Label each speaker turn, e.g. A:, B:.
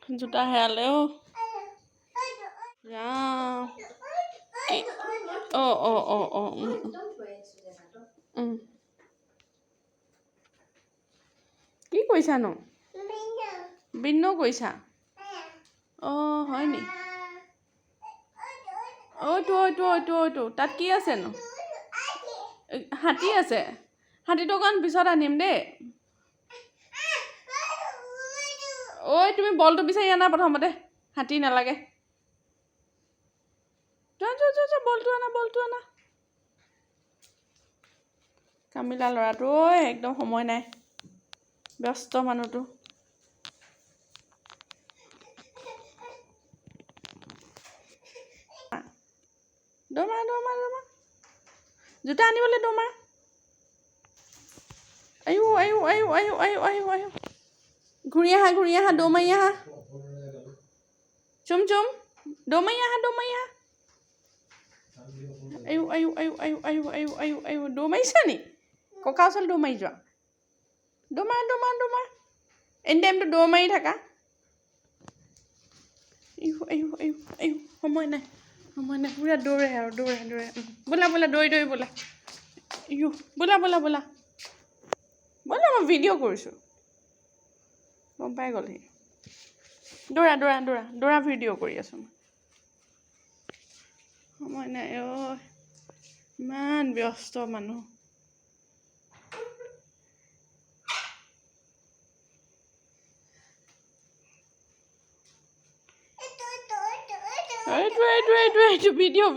A: জোতা হেৰালে অ ৰাম কি কৰিছানো বিন্ন কৰিছা হয় নি ঐটো তাত কি আছেনো হাতী আছে হাতীটো অকণ পিছত আনিম দেই তুমি বলটো বিচাৰি আনা প্ৰথমতে হাতী নালাগে যোৱা বলটো আনা কামিলা ল'ৰাটো একদম সময় নাই ব্যস্ত মানুহটো দৌৰ জোতা আনিবলৈ দৌৰ আয়ো ঘূৰি আহা দৌৰ মাৰি আহা চুম দৌৰ মাৰি আহা আয়ো দৌৰ মাৰিছা নি ককা ওচৰলৈ দৌৰ মাৰি যোৱা দৌৰ এনি টাইমটো দৌৰ মাৰি থাকা সময় নাই পুৰা দৌৰে ব'লা দৌৰি ব'লা ব'লা মই ভিডিঅ' কৰিছোঁ গম পাই গ'ল সি দৌৰা ভিডিঅ' কৰি আছোঁ মই সময় নাই ইমান ব্যস্ত মানুহ এইটো ভিডিঅ'